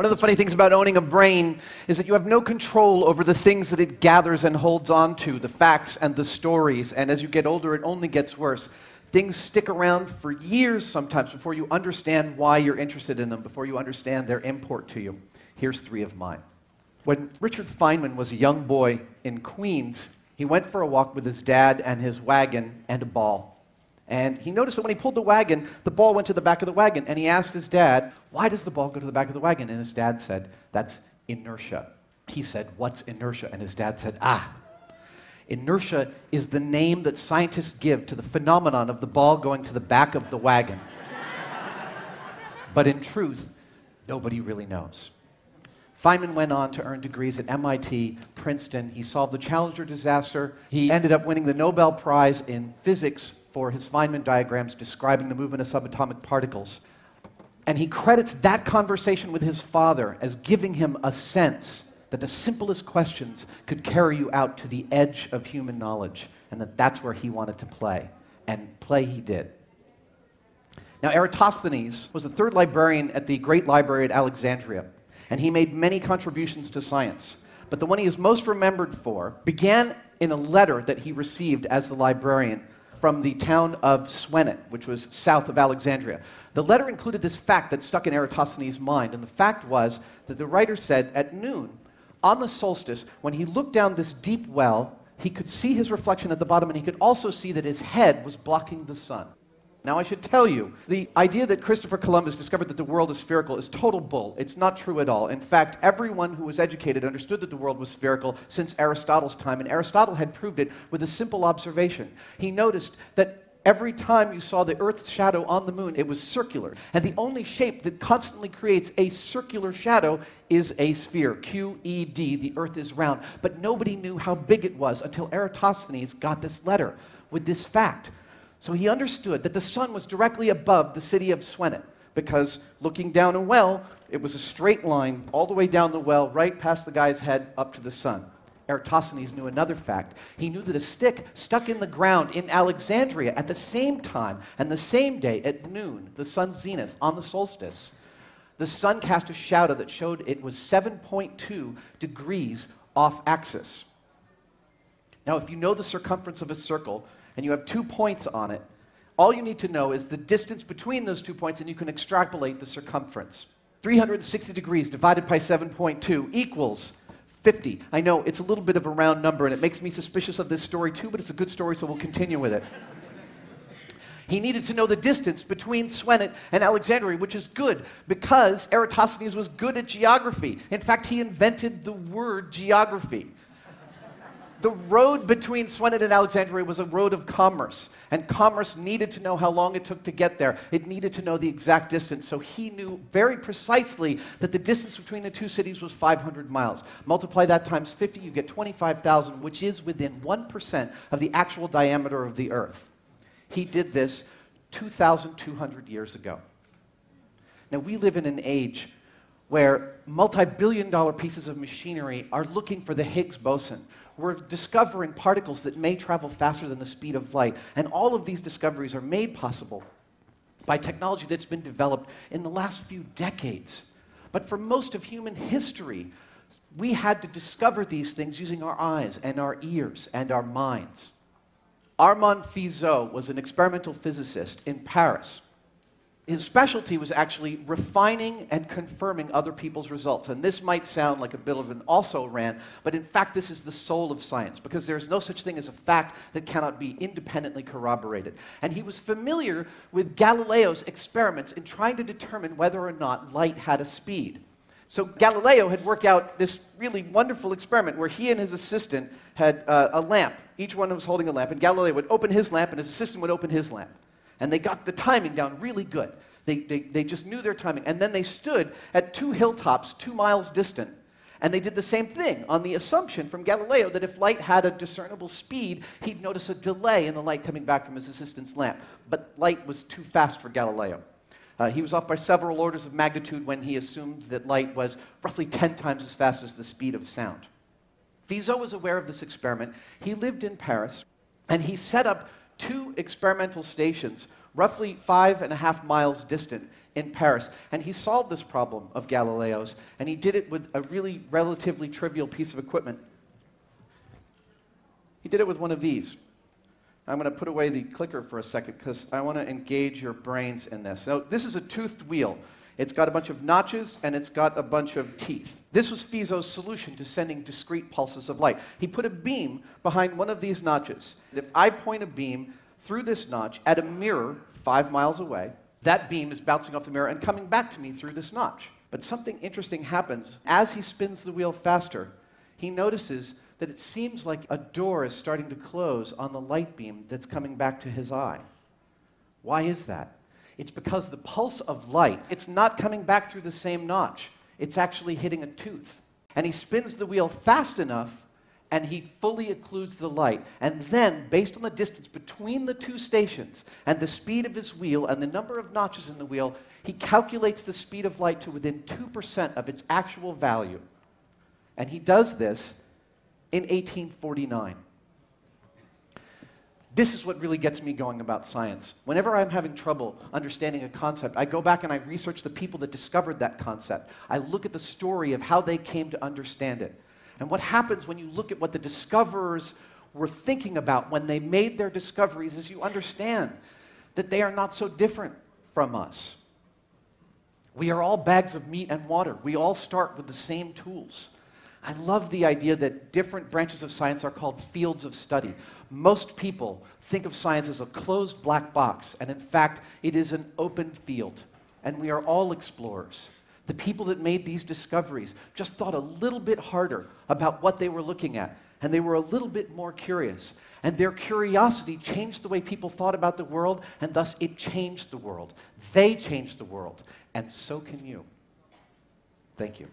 One of the funny things about owning a brain is that you have no control over the things that it gathers and holds on to, the facts and the stories. And as you get older, it only gets worse. Things stick around for years sometimes before you understand why you're interested in them, before you understand their import to you. Here's 3 of mine. When Richard Feynman was a young boy in Queens, he went for a walk with his dad and his wagon and a ball. And he noticed that when he pulled the wagon, the ball went to the back of the wagon. And he asked his dad, why does the ball go to the back of the wagon? And his dad said, that's inertia. He said, what's inertia? And his dad said, inertia is the name that scientists give to the phenomenon of the ball going to the back of the wagon. But in truth, nobody really knows. Feynman went on to earn degrees at MIT, Princeton. He solved the Challenger disaster. He ended up winning the Nobel Prize in physics for his Feynman diagrams describing the movement of subatomic particles. And he credits that conversation with his father as giving him a sense that the simplest questions could carry you out to the edge of human knowledge, and that that's where he wanted to play. And play he did. Now, Eratosthenes was the 3rd librarian at the Great Library at Alexandria, and he made many contributions to science. But the one he is most remembered for began in a letter that he received as the librarian from the town of Swenet, which was south of Alexandria. The letter included this fact that stuck in Eratosthenes' mind, and the fact was that the writer said at noon, on the solstice, when he looked down this deep well, he could see his reflection at the bottom, and he could also see that his head was blocking the sun. Now, I should tell you, the idea that Christopher Columbus discovered that the world is spherical is total bull. It's not true at all. In fact, everyone who was educated understood that the world was spherical since Aristotle's time, and Aristotle had proved it with a simple observation. He noticed that every time you saw the Earth's shadow on the moon, it was circular. And the only shape that constantly creates a circular shadow is a sphere, QED. The Earth is round. But nobody knew how big it was until Eratosthenes got this letter with this fact. So he understood that the sun was directly above the city of Swenet, because looking down a well, it was a straight line all the way down the well, right past the guy's head, up to the sun. Eratosthenes knew another fact. He knew that a stick stuck in the ground in Alexandria at the same time and the same day at noon, the sun's zenith, on the solstice, the sun cast a shadow that showed it was 7.2 degrees off axis. Now, if you know the circumference of a circle, and you have 2 points on it, all you need to know is the distance between those 2 points, and you can extrapolate the circumference. 360 degrees divided by 7.2 equals 50. I know, it's a little bit of a round number, and it makes me suspicious of this story too, but it's a good story, so we'll continue with it. He needed to know the distance between Swenet and Alexandria, which is good, because Eratosthenes was good at geography. In fact, he invented the word geography. The road between Swenet and Alexandria was a road of commerce, and commerce needed to know how long it took to get there. It needed to know the exact distance, so he knew very precisely that the distance between the 2 cities was 500 miles. Multiply that times 50, you get 25,000, which is within 1% of the actual diameter of the Earth. He did this 2,200 years ago. Now, we live in an age where multi-billion-dollar pieces of machinery are looking for the Higgs boson. We're discovering particles that may travel faster than the speed of light. And all of these discoveries are made possible by technology that's been developed in the last few decades. But for most of human history, we had to discover these things using our eyes and our ears and our minds. Armand Fizeau was an experimental physicist in Paris. His specialty was actually refining and confirming other people's results. And this might sound like a bit of an also-ran, but in fact this is the soul of science, because there is no such thing as a fact that cannot be independently corroborated. And he was familiar with Galileo's experiments in trying to determine whether or not light had a speed. So Galileo had worked out this really wonderful experiment where he and his assistant had a lamp. Each one was holding a lamp, and Galileo would open his lamp, and his assistant would open his lamp. And they got the timing down really good. They just knew their timing. And then they stood at 2 hilltops 2 miles distant. And they did the same thing on the assumption from Galileo that if light had a discernible speed, he'd notice a delay in the light coming back from his assistant's lamp. But light was too fast for Galileo. He was off by several orders of magnitude when he assumed that light was roughly 10 times as fast as the speed of sound. Fizeau was aware of this experiment. He lived in Paris, and he set up 2 experimental stations roughly 5.5 miles distant in Paris. And he solved this problem of Galileo's, and he did it with a really relatively trivial piece of equipment. He did it with one of these. I'm going to put away the clicker for a second because I want to engage your brains in this. Now, this is a toothed wheel. It's got a bunch of notches, and it's got a bunch of teeth. This was Fizeau's solution to sending discrete pulses of light. He put a beam behind one of these notches. If I point a beam through this notch at a mirror 5 miles away, that beam is bouncing off the mirror and coming back to me through this notch. But something interesting happens. As he spins the wheel faster, he notices that it seems like a door is starting to close on the light beam that's coming back to his eye. Why is that? It's because the pulse of light, it's not coming back through the same notch. It's actually hitting a tooth. And he spins the wheel fast enough, and he fully occludes the light. And then, based on the distance between the two stations, and the speed of his wheel, and the number of notches in the wheel, he calculates the speed of light to within 2% of its actual value. And he does this in 1849. This is what really gets me going about science. Whenever I'm having trouble understanding a concept, I go back and I research the people that discovered that concept. I look at the story of how they came to understand it. And what happens when you look at what the discoverers were thinking about when they made their discoveries is you understand that they are not so different from us. We are all bags of meat and water. We all start with the same tools. I love the idea that different branches of science are called fields of study. Most people think of science as a closed black box, and in fact, it is an open field, and we are all explorers. The people that made these discoveries just thought a little bit harder about what they were looking at, and they were a little bit more curious. And their curiosity changed the way people thought about the world, and thus it changed the world. They changed the world, and so can you. Thank you.